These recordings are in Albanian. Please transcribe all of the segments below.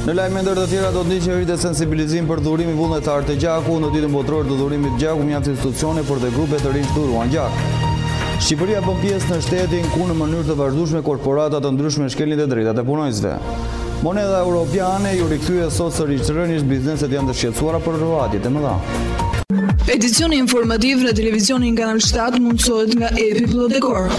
Në lajme ndër të tjera do të ndiqni rritet sensibilizim për dhurimin vullnetar të gjakut. Në ditën botërore të dhurimit të gjakut, mjaft institucione por dhe grupe të rinj dhuruan gjak. Shqipëria bën pjesë në shtetin ku në mënyrë të vazhdueshme korporata të ndryshme shkelin të drejtat e punonjësve. Moneda europiane ju rikthye sot sërish rënish, bizneset janë të shqetësuara për rrëfatjet e mëdha. Edicioni informativ në televizionin Kanal 7 mundësohet nga Epi Plot Dekor.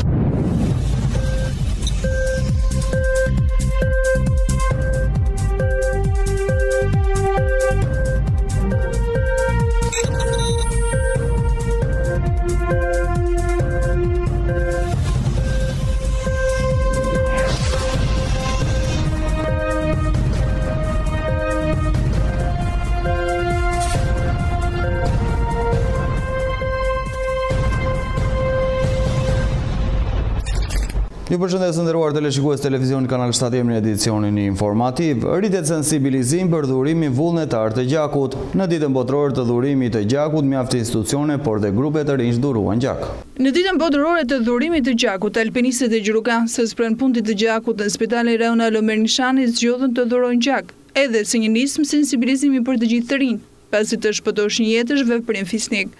Ju përshëndes nderuar teleshikues televizionit Kanal 7, jemi në edicionin informativ. Rritet sensibilizim për dhurimin vullnetar të gjakut. Në ditën botërore të dhurimit të gjakut, mjaft institucione por dhe grupe të rinj dhuruan gjak. Në ditën botërore të dhurimit të gjakut, alpinistët e gjirokastës pranë puntit të gjakut në Spitalin Rajonal Omer Nishani zgjodhen të dhurojnë gjak, edhe si një nismë sensibilizimi për të gjithë të rinj, pasi të shpëtosh një jetësh veprim fisnik.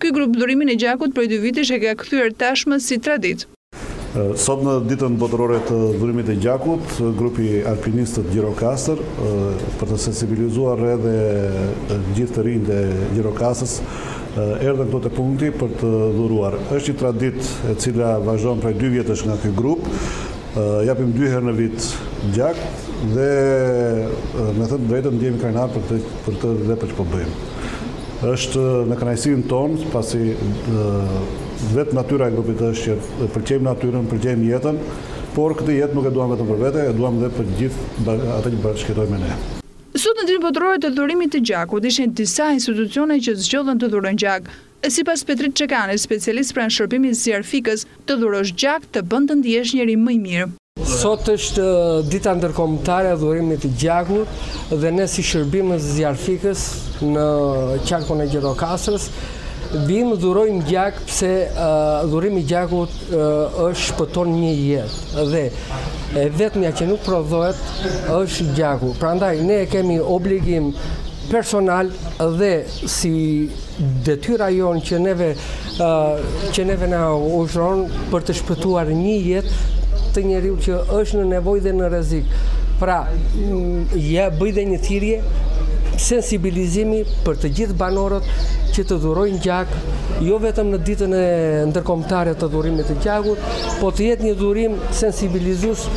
Ky grup dhurimin e gjakut prej 2 vitesh e ka kthyer tashmë si traditë. Sot në ditën botërore të dhurimit të gjakut, grupi alpinistët gjirokastër, për të sensibilizuar edhe gjithë të rinj të gjirokastës, erdhën këto te punkti për të dhuruar. Është një traditë e cila vazhdon prej 2 vjetësh nga ky grup. Japim 2 herë në vit gjak dhe me thënë drejtën ndjehemi krenar për të vepër që po bëjmë. Është në kënaqësinë tonë, pasi vetë natyra e grupit është që pëlqejmë natyrën, pëlqejmë jetën, por këtë jetë nuk e duam vetëm për vete, e duam edhe për gjithë atë që bashkëjetojmë me ne. Sot në ditën botërore të dhurimit të gjakut ishin disa institucione që zgjodhen të dhurojnë gjak. Sipas Petrit Çekani, specialist pranë shërbimit zjarfikës, të dhurosh gjak të bën të ndihesh njeri më i mirë. Sot është dita ndërkombëtare e dhurimit të gjakut dhe ne si shërbimës zjarfikës në qarkun e Gjirokastës vim dhurojmë gjak pse dhurimi i gjakut shpëton një jetë dhe e vetmja që nuk prodhohet është gjaku. Prandaj ne kemi obligim personal dhe si detyra jonë që neve na ushron për të shpëtuar një jetë të njeriu që është në nevojë dhe në rrezik. Pra, bëj dhe një thirrje sensibilizimi për të gjithë banorët që të dhurojnë gjak, jo vetëm në ditën e ndërkombëtare të dhurimit të gjakut, po të jetë një dhurim sensibilizues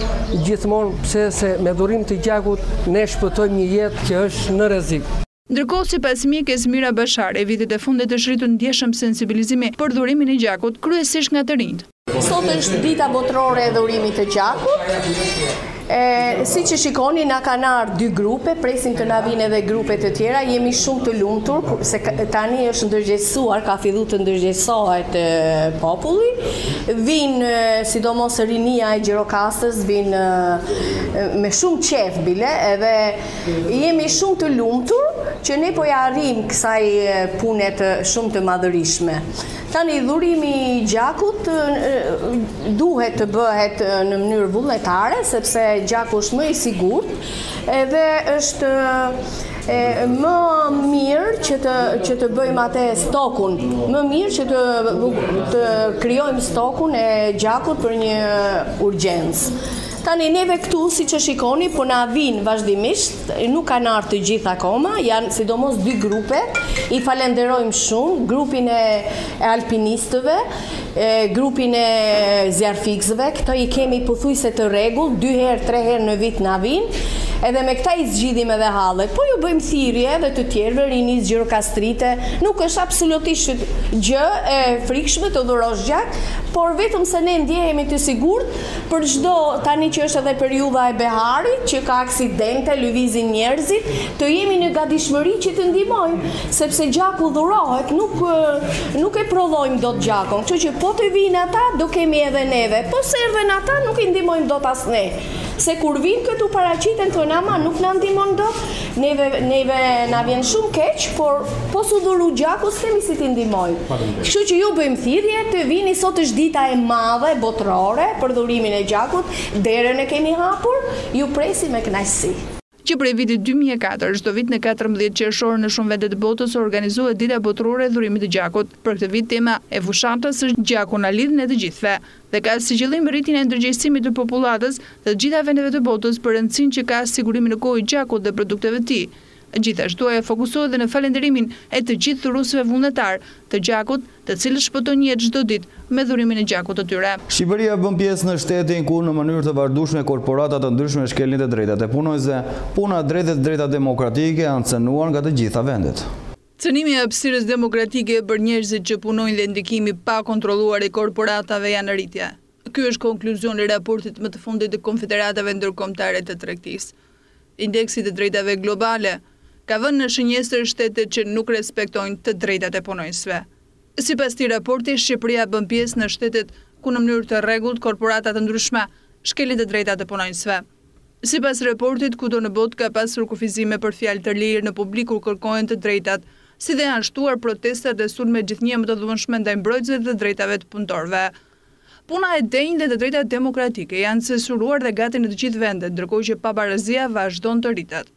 gjithmonë, pse se me dhurim të gjakut ne shpëtojmë një jetë që është në rrezik. Ndërkohë, sipas mjekes Mira Bashare, vitet e fundit është rritur ndjeshëm sensibilizimi për dhurimin e gjakut, kryesisht nga të rinjt. Sot është dita botërore e dhurimit të gjakut. Si që shikoni, na kanë ardhur 2 grupe, presim të na vinë edhe grupe të tjera. Jemi shumë të lumtur se tani është ndërgjegjësuar, ka filluar të ndërgjegjësohet populli. Vinë sidomos rinia e Gjirokastës, vinë me shumë qejf bile, edhe jemi shumë të lumtur që ne po ja arrim kësaj pune shumë të madhërishme. Tani dhurimi i gjakut duhet të bëhet në mënyrë vullnetare, sepse gjaku është më i sigurt, edhe është më mirë që të bëjmë atë stokun, më mirë që të krijojmë stokun e gjakut për një urgjencë. Tani neve këtu, si që shikoni, po na vinë vazhdimisht, nuk kanë ardhur të gjithë akoma, janë sidomos 2 grupe, i falenderojmë shumë, grupin e alpinistëve, grupin e zjarfikësve, këto i kemi pothuajse të rregull, 2 herë, 3 herë në vit na vinë, edhe me këta i zgjidhim edhe hallet, po ju bëjmë thirrje edhe të tjerëve, rinis gjirokastrite, nuk është absolutisht gjë e frikshme të dhurosh gjak, por vetëm se ne ndjehemi të sigurt për çdo, tani që është edhe periudha e beharit, që ka aksidente, lëvizin njerëzit, të jemi në gatishmëri që të ndihmojmë, sepse gjaku dhurohet, nuk e prodhojmë dot gjakun, kështu që po të vinë ata, do kemi edhe neve, po se erdhen ata, nuk i ndihmojmë dot as ne. Se kur vinë këtu paraqiten thonë ama nuk na ndihmon dot, neve na vjen shumë keq, por po su dhuru gjaku s'kemi si t'i ndihmojmë. Kështu që ju bëjmë thirrje të vini, sot është dita e madhe botërore për dhurimin e gjakut, derën e kemi hapur, ju presim me kënaqësi. që prej vitit 2004, çdo vit në 14 qershor në shumë vende të botës organizohet Dita Botërore e Dhurimit të Gjakut. Për këtë vit tema e fushatës është Gjaku na lidh ne të gjithëve dhe ka si qëllim rritjen e ndërgjegjësimit të popullatës të gjitha vendeve të botës për rëndësinë që ka sigurimi në kohë gjakut dhe produkteve të tij. Gjithashtu ajo fokusohet dhe në falënderimin e të gjithë thurusëve vullnetar të gjakut, të cilët shpëtojnë jetë çdo ditë me dhurimin e gjakut të tyre. Shqipëria bën pjesë në shtetin ku në mënyrë të vazhdueshme korporata të ndryshme shkelin të drejtat e punojësve. Puna drejta demokratike janë cënuar nga të gjitha vendet. Cënimi i hapësirës demokratike për njerëzit që punojnë dhe ndikimi pa kontrolluar i korporatave janë në rritje. Ky është konkluzioni i raportit më të fundit të Konfederatave Ndërkombëtare të Tregtisë. Indeksi të drejtave globale ka vënë në shënjestër shtetet që nuk respektojnë të drejtat e punojësve. Sipas këtij raporti, Shqipëria bën pjesë në shtetet ku në mënyrë të rregullt korporata të ndryshme shkelin të drejtat e punojësve. Sipas raportit, kudo në botë ka pasur kufizime për fjalë të lirë në publik kur kërkohen të drejtat, si dhe janë shtuar protestat dhe sulme gjithnjë më të dhunshme ndaj mbrojtësve të drejtave të punëtorëve. Puna e denjë dhe të drejtat demokratike janë censuruar dhe gati në të gjithë vendet, ndërkohë që pabarazia vazhdon të rritet.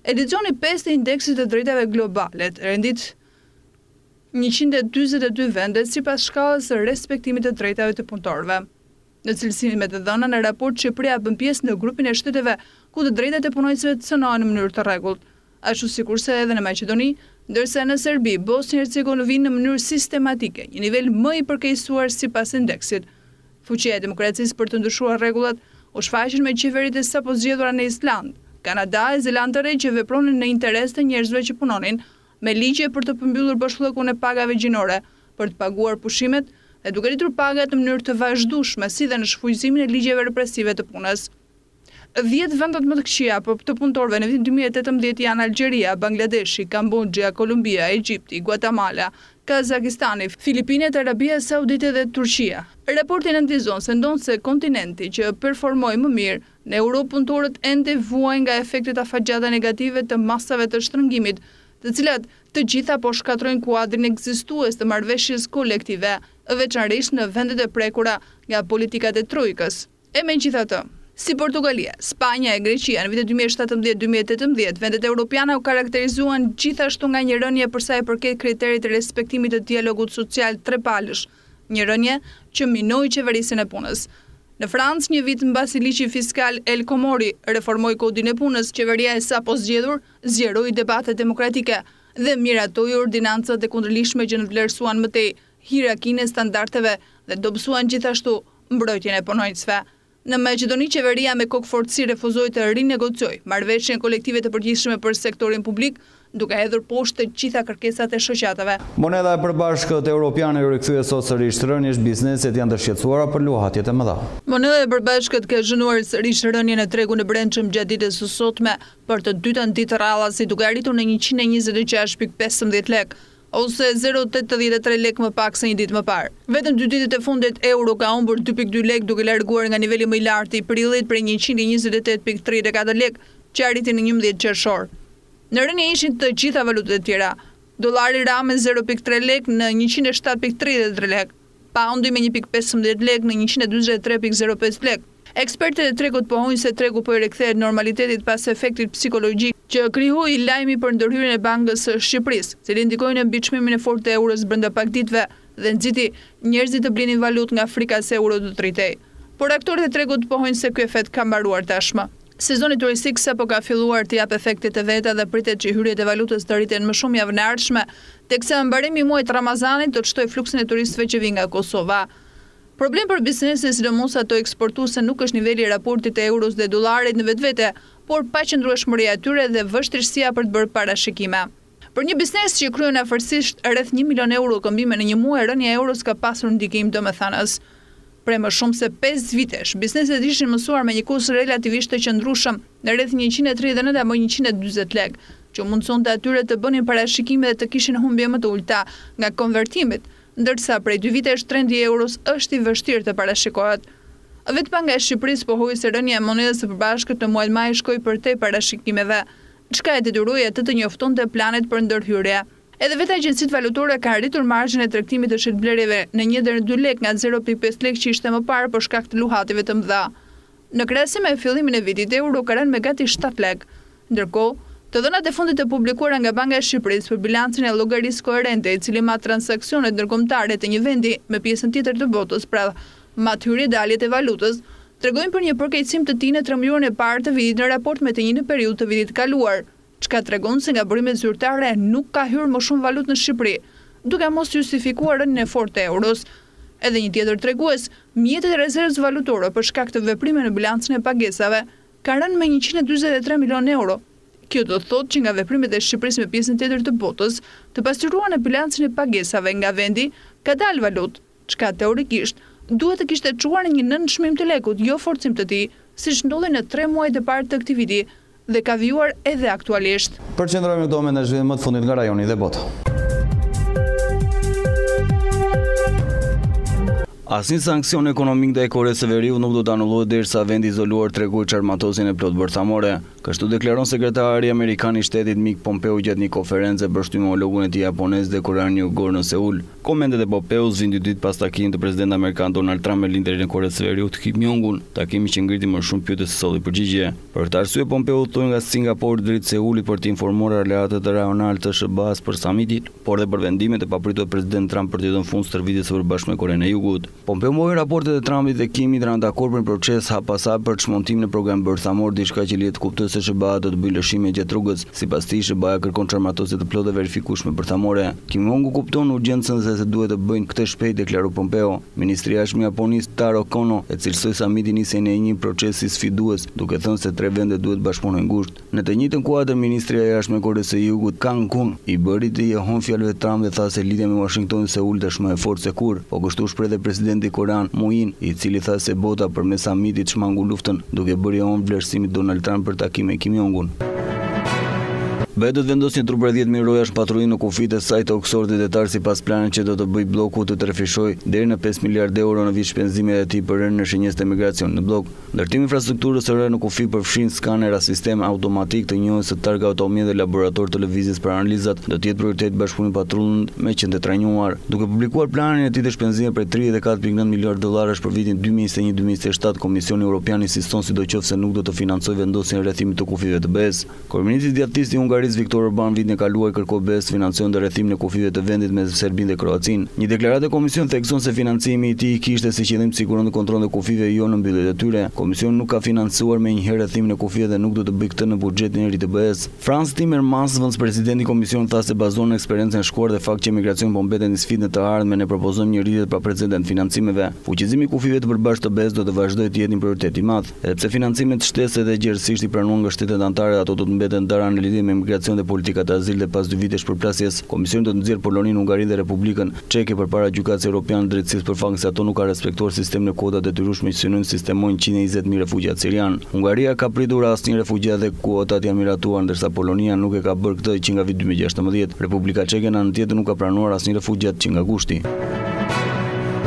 Edicioni 5 të indeksit të drejtave globale rendit 142 vendet sipas shkallës së respektimit të drejtave të punëtorëve. Në cilësinë me të dhëna në raport, Shqipëria bën pjesë në grupin e shteteve ku të drejtat e punojësve cënohen në mënyrë të rregullt, ashtu sikurse edhe në Maqedoni, ndërsa në Serbi, Bosnjë Hercegovinë në mënyrë sistematike, një nivel më i përkeqësuar sipas indeksit. Fuqia e demokracisë për të ndryshuar rregullat u shfaqen me qeveritë e sapo zgjedhura në Island, Kanada e Zeland të Re që vepronin në interes të njerëzve që punonin, me ligje për të përmbyllur bashkëllëkun e pagave gjinore, për të paguar pushimet dhe duke rritur pagat në mënyrë të vazhdueshme, si dhe në shfrytëzimin e ligjeve represive të punës. 10 vendet më të këqija për të punëtorëve në vitin 2018 janë Algjeria, Bangladeshi, Kambodja, Kolumbia, Egjipti, Guatemala, Kazakistani, Filipinet, Arabia Saudite dhe Turqia. Raporti nëntizon se ndonë kontinenti që performoi më mirë, në Europë punëtorët ende vuajnë nga efektet afatgjata negative të masave të shtrëngimit, të cilat të gjitha po shkatrojnë kuadrin ekzistues të marrëveshjes kolektive, veçanërisht në vendet e prekura nga politikat e trojkës. E megjithatë, si Portugalia, Spanja e Greqia në vitet 2017-2018, vendet europiane u karakterizuan gjithashtu nga një rënje për sa i përket kriterit të respektimit të dialogut social trepalësh, një rënje që minoi qeverisin e punës. Në Francë, një vit mbasi ligji fiskal El Khomri reformoi kodin e punës, qeveria e sapo zgjedhur zgjeroi debatet demokratike dhe miratoi ordinancat e kundërlishme që vlerësuan më tej hierarkinë e standardeve dhe dobësuan gjithashtu mbrojtjen e punonjësve. Në Maqedoni, qeveria me kokëfortësi refuzoi të rinegociojë marrëveshjen kolektive të përgjithshme për sektorin publik, duke hedhur poshtë të gjitha kërkesat e shoqatave. Moneda e përbashkët europiane u rikthye sot sërish rënjesh, bizneset janë të shqetësuara për luhatjet e mëdha. Moneda e përbashkët ka zhënuar sërish rënjen e tregut në brendshëm gjatë ditës së sotme për të dytën ditë rradhasi, duke arritur në 126.15 lek, ose 0.83 lek më pak se një ditë më parë. Vetëm 2 ditët e fundit euro ka humbur 2.2 lek, duke larguar nga niveli më i lartë i prillit prej 128.34 lek, që arriti në 11 qershor. Në rënje ishin të gjitha valutët e tjera. Dollari ra me 0.3 lek në 107.33 lek, poundi me 1.15 lek në 143.05 lek. Ekspertët e tregut pohojnë se tregu po i rikthehet normalitetit pas efektit psikologjik që krijoi lajmi për ndërhyrjen e Bankës së Shqipërisë, cili ndikoi në mbiçmimin e fortë të euros brenda pak ditëve dhe nxiti njerëzit të blinin valutë nga frika se euro do të rritej. Por aktorët e tregut pohojnë se ky efekt ka mbaruar tashmë. Sezoni turistik sapo ka filluar të jap efektet e veta dhe pritet që hyrjet e valutës të rriten më shumë javën e ardhshme, teksa mbarimi i muajit Ramazanit do të shtojë fluksin e turistëve që vijnë nga Kosova. Problem për biznesin, sidomos ato eksportuese, nuk është niveli i raportit të euros dhe dollarit në vetvete, por paqëndrueshmëria e tyre dhe vështirësia për të bërë parashikime. Për një biznes që kryen afërsisht rreth 1 milion euro këmbime në një muaj, rënja e euros ka pasur ndikim domethënës. Prej më shumë se 5 vitesh, bizneset ishin mësuar me një kurs relativisht të qëndrueshëm në rreth 139 apo 140 lek, që mundsonte atyre të bënin parashikime dhe të kishin humbje më të ulta nga konvertimit, ndërsa prej 2 vitesh trendi i euros është i vështirë të parashikohet. Vetëpanga e Shqipërisë pohoi se rënja e monedës së përbashkët në muajin maj shkoi përtej parashikimeve, çka e detyroi atë të njoftonte planet për ndërhyrje. Edhe vetë agjencitë valutore kanë rritur marzhin e tregtimit të shitblerjeve në 1 deri në 2 lek nga 0.5 lek që ishte më parë për shkak të luhatjeve të mëdha. Në krahasim me fillimin e vitit, euro ka rënë me gati 7 lek. Ndërkohë, të dhënat e fundit të publikuara nga Banka e Shqipërisë për bilancin e llogarisë koherente, i cili mat transaksionet ndërkombëtare të një vendi me pjesën tjetër të botës, pra mat hyrje daljet e valutës, tregojnë për një përkeqësim të tij në 13 e parë të vitit në raport me të njëjtin periudhë të vitit kaluar, çka tregon se nga burimet zyrtare nuk ka hyrë më shumë valutë në Shqipëri, duke mos justifikuar rënien e fortë të euros. Edhe një tjetër tregues, mjetet e rezervës valutore për shkak të veprimeve në bilancin e pagesave kanë rënë me 143 milionë euro. Kjo do të thotë që nga veprimet e Shqipërisë me pjesën tjetër të botës, të pastruar në bilancin e pagesave nga vendi ka dalë valutë, çka teorikisht duhet të kishte çuar në një nënçmim të lekut, jo forcim të tij, siç ndodhi në 3 muajt e parë të këtij viti dhe ka vijuar edhe aktualisht. Përqendrohemi këto me në zhvillim më të fundit nga rajoni dhe bota. Asnjë sankcion ekonomik ndaj Koreas së Veriut nuk do të anullohet derisa vendi izoluar tregoi çarmatosin e plot bërthamore. Kështu deklaron sekretari amerikan i shtetit Mike Pompeo gjatë një konferencë për shtymë homologun e tij japonez dhe korean në Seul. Komentet e Pompeos vijnë 2 ditë pas takimit të presidentit amerikan Donald Trump me liderin e Koreas së Veriut Kim Jong-un, takimi që ngriti më shumë pyetje se solli përgjigje. Për këtë arsye Pompeo udhtoi nga Singapore drejt Seulit për të informuar aleatët rajonal të SBA-s për samitin, por dhe për vendimet e papritura të presidentit Trump për të dhënë fund stërvitjes së përbashkët me Korenë e Jugut. Pompeo mohoi raportet e Trumpit dhe Kimit rënë dakord për një proces hap pas hap për çmontimin e programit bërthamor, diçka që lihet kuptues se SBA do të bëjë lëshime gjatë rrugës. Sipas tij, SBA kërkon çarmatosje të plotë verifikueshme bërthamore. Kim Jong-un kupton urgjencën se duhet të bëjnë këtë shpejt, deklaroi Pompeo. Ministri i Jashtëm japonez Taro Kono e cilësoi samitin nisjen e një procesi sfidues, duke thënë se 3 vende duhet bashkëpunojnë ngushtë. Në të njëjtën kuadër, ministri i Jashtëm e Koreas së Jugut Kang Kun i bëri të jehon fjalëve të Trump dhe tha se lidhja me Washingtonin dhe Seul tashmë e fortë se kur, po kështu shpreh dhe presidenti korean Moon, i cili tha se bota përmes samitit shmangu luftën, duke bërë on vlerësimit Donald Trump për takimin me Kim Jong-un. BE do të vendosë një trup për 10.000 rojash patrullim në kufit e saj të Qershor detar sipas planit që do të bëjë bloku të rrëfishojë deri në 5 miliardë euro në vit shpenzimet e tij për rënien në shenjës të emigracionit në blok. Ndërtimi i infrastrukturës së re në kufi përfshin skanera, sistem automatik të njohjes së targa automjet dhe laborator të lëvizjes për analizat, do të jetë prioritet bashkëpunimi patrullën me qendë të trajnuar. Duke publikuar planin e tij të shpenzimeve për 34.9 miliardë dollarësh për vitin 2021-2027, Komisioni Evropian insiston sidoqofse nuk do të financojë vendosjen e rrethimit të kufive të BE-s. Kryeministri i Djathtësisë i Hungarisë Viktor Orban vitin e kaluar kërkoi BE-s financion të rrethimin e kufive të vendit me Serbinë dhe Kroacinë. Një deklaratë e Komisionit thekson se financimi i tij kishte si qëllim të siguron dhe kontrollin e kufive jo në mbylljet e tyre. Komisioni nuk ka financuar me njëherë rrethimin e kufive dhe nuk do të bëjë këtë në buxhetin e ri të BE-s. Frans Timmermans, presidenti i Komisionit, tha se bazohen në eksperiencën e shkuar dhe fakt që emigracioni po mbetet një sfidë në të ardhmen, ne propozojmë një rritje pa precedent financimeve. Fuqizimi i kufive të përbashkët të BE-s do të vazhdojë të jetë një prioritet i madh, edhe pse financimet shtesë dhe gjerësisht i pranuar nga shtetet anëtare, ato do të mbeten ndara në lidhje me emigracion dhe politikat e azil dhe pas 2 vitesh përplasjes, Komisioni do të nxjerrë Poloninë, Hungarinë dhe Republikën Çeke përpara gjykatës evropiane të drejtësisë për fakt se ato nuk kanë respektuar sistemin e kuota detyrueshme që synojnë sistemojnë 120.000 refugjat sirian. Hungaria ka pritur asnjë refugjat dhe kuotat janë miratuar, ndërsa Polonia nuk e ka bërë këtë që nga viti 2016. Republika Çeke në anën tjetër nuk ka pranuar asnjë refugjat që nga gushti.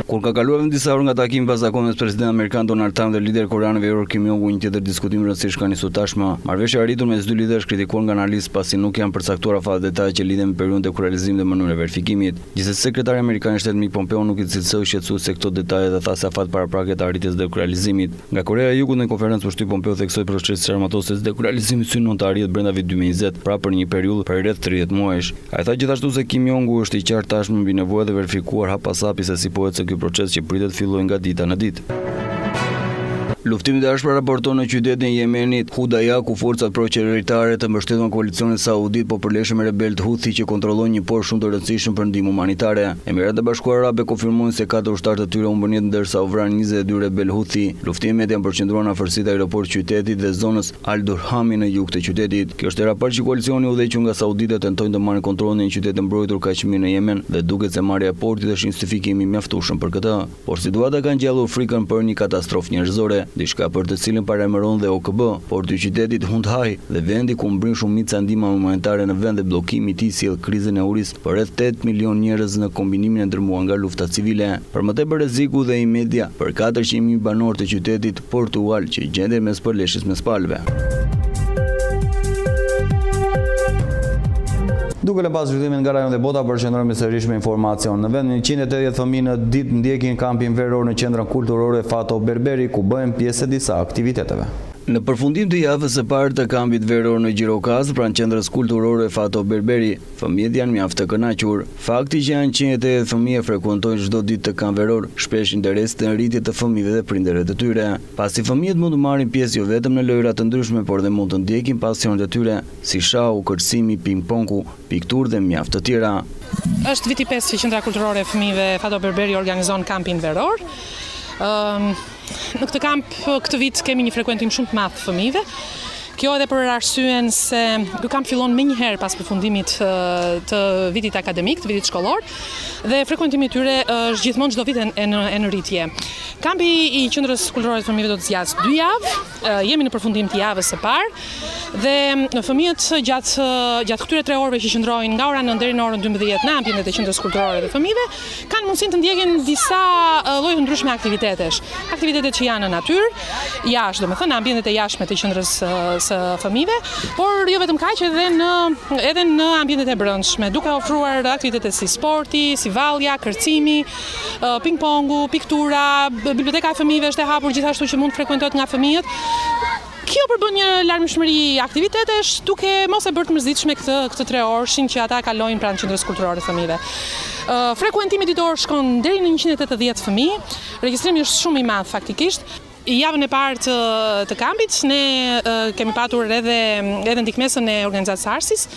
Kur ka kaluar vetëm disa orë nga takimi pas zakonit mes presidentit amerikan Donald Trump dhe lider korean Veriut Kim Jong-un, një tjetër diskutim rëndësishëm ka nisur tashmë. Marrëveshja e arritur mes dy liderësh kritikuar nga analistë pasi nuk janë përcaktuar afat detajet që lidhen me periudhën e realizimit dhe mënyrën e verifikimit. Gjithsesi, sekretari amerikan i shtetit Mike Pompeo nuk i cilësoi shqetësuese këto detaje dhe tha se afat paraprake të arritjes dhe realizimit. Nga Korea e Jugut në konferencë për shtyp Pompeo theksoi procesin çarmatosjes dhe realizimit synon të arrihet brenda vitit 2020, pra për një periudhë për rreth 30 muajsh. Ai tha gjithashtu se Kim Jong-un është i qartë tashmë mbi nevojën e verifikuar hap pas hapi se si pohet se ky proces që pritet fillojë nga dita në ditë. Luftimi i dashur raporton në qytetin e Yemenit Hudaya, ku forcat proqeveritare të mbështetur nga koalicioni saudit po përleshën me rebelët Houthi që kontrollojnë një port shumë të rëndësishëm për ndihmë humanitare. Emiratet e Bashkuara Arabe konfirmojnë se 4 ushtarë të tyre humbën jetën ndërsa u vranë 22 rebel Houthi. Luftimet janë përqendruar në afërsitë e aeroportit të qytetit dhe zonës Al-Durhami në jug të qytetit. Kjo është era parë që koalicioni udhëhequr nga sauditët tentojnë të marrin kontrollin në një qytet të mbrojtur kaq mirë në Yemen dhe duket se marrja e portit është një justifikim i mjaftueshëm për këtë. Por situata ka ngjallur frikën për një katastrofë njerëzore, diçka për të cilën paremëron dhe OKB, porti i qytetit Hundhaj dhe vendi ku mbrin shumica ndihmë humanitare në vend dhe bllokimi i tij sjell krizën e uris për rreth 8 milion njerëz në kombinimin e ndërmuar nga lufta civile. Për më tepër rreziku dhe i media për 400.000 banorë të qytetit Portugal që gjenden mes përleshjes mes palëve. Duke lënë pas zhvillimin nga rajon dhe bota, përqendrohemi sërish me informacion. Në vend 180 fëmijë në ditë ndjekin kampin veror në qendrën kulturore Fato Berberi, ku bëhen pjesë disa aktiviteteve. Në përfundim të javës së parë të kampit veror në Gjirokastër pranë qendrës kulturore Fato Berberi, fëmijët janë mjaft të kënaqur. Fakti që janë 180 fëmijë frekuentojnë çdo ditë të kamp veror shpesh interes të ngritjet të fëmijëve dhe prindërve të tyre. Pasi fëmijët mund të marrin pjesë jo vetëm në lojra të ndryshme, por dhe mund të ndjekin pasionet e tyre, si shau, kërcimi, ping-pongu, pikturë dhe mjaft të tjera. Është viti 5 që Qendra Kulturore e Fëmijëve Fato Berberi organizon kampin veror. Në këtë kamp këtë vit kemi një frekuentim shumë të madh të fëmijëve. Kjo edhe për arsyen se ky kamp fillon më njëherë pas përfundimit të vitit akademik, të vitit shkollor, dhe frekuentimi i tyre është gjithmonë çdo vit e në rritje. Kampi i Qendrës Kulturore të Fëmijëve do të zgjasë 2 javë. Jemi në përfundim të javës së parë dhe fëmijët gjatë këtyre 3 orëve që qëndrojnë nga ora 9 deri në orën 12 në ambientet e Qendrës Kulturore të Fëmijëve kanë mundësinë të ndjekin disa lloje të ndryshme aktivitetesh. Aktivitetet që janë në natyrë, jashtë, domethënë në ambientet e jashtme të qendrës së fëmijëve, por jo vetëm kaq, edhe në ambientet e brendshme, duke ofruar aktivitete si sporti, si vallja, kërcimi, ping-pongu, piktura, biblioteka e fëmijëve është e hapur gjithashtu që mund të frekuentohet nga fëmijët. Kjo përbën një larmishmëri aktivitetesh, duke mos e bërë të mërzitshme këtë 3 orëshin që ata kalojnë pranë Qendrës Kulturore të Fëmijëve. Frekuentimi ditor shkon deri në 180 fëmijë. Regjistrimi është shumë i madh faktikisht. Javën e parë të kampit ne kemi patur edhe ndihmesën e organizatës Arsis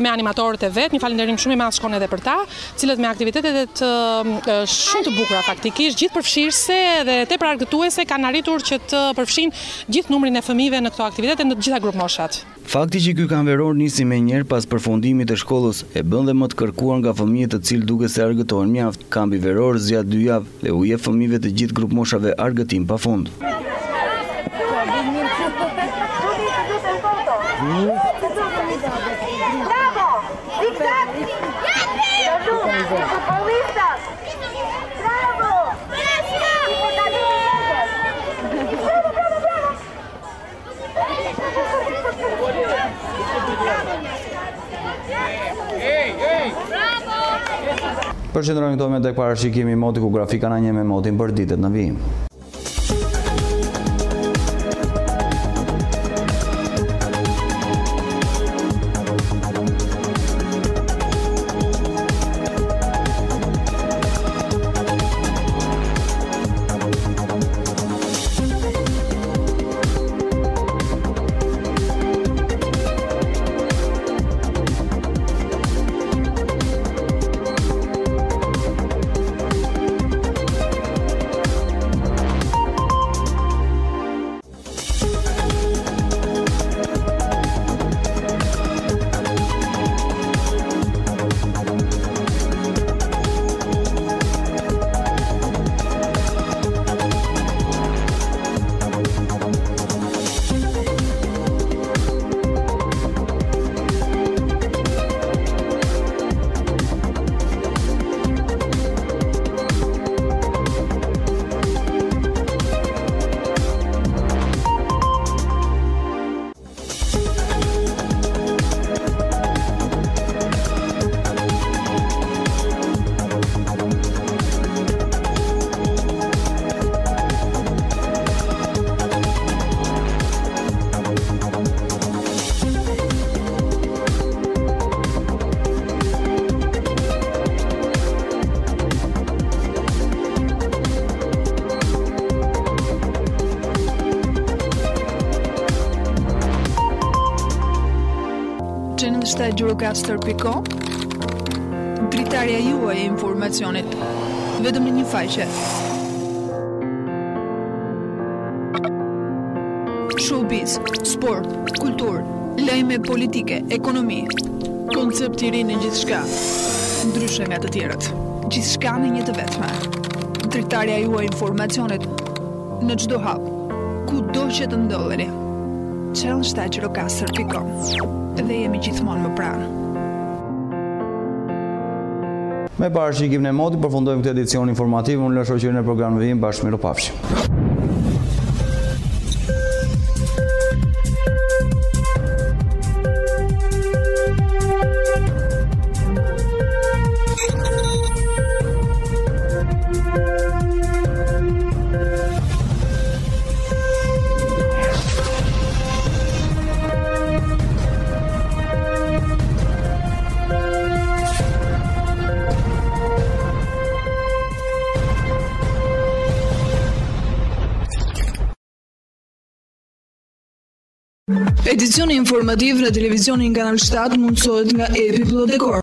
me animatorët e vet, një falënderim shumë i madh shkon edhe për ta, cilët me aktivitetet shumë të bukura faktikisht, gjithë përfshirëse dhe tepër argëtuese kanë arritur që të përfshin gjithë numrin e fëmijëve në këto aktivitete në të gjitha grup moshat. Fakti që ky kamp veror nisi më njëherë pas përfundimit të shkollës e bën dhe më të kërkuar nga fëmijët të cilë duke se argëtohen mjaft. Kampi veror zgjat 2 javë dhe u jep fëmijëve të gjithë grup moshave argëtim pafund. Përqendrojmë këto me tek parashikimi i moti ku grafika na një me motin për ditët në vijim. Gjirokastër.com, dritarja juaj e informacionit, vetëm në një faqe. Showbiz, sport, kulturë, lajme politike, ekonomi, koncept i ri në gjithçka, ndryshe nga të tjerët. Gjithçka në një të vetme. Dritarja juaj e informacionit në çdo hap, kudo që të ndodheni. Gjirokastër.com. Dhe jemi gjithmonë më pranë. Me parashikimin e motit përfundojmë këtë edicion informativ. Unë në shoqërinë e programit vim bashkë mirupafshim. Edicioni informativ në televizionin Kanal 7 mundësohet nga Epi Plodekor.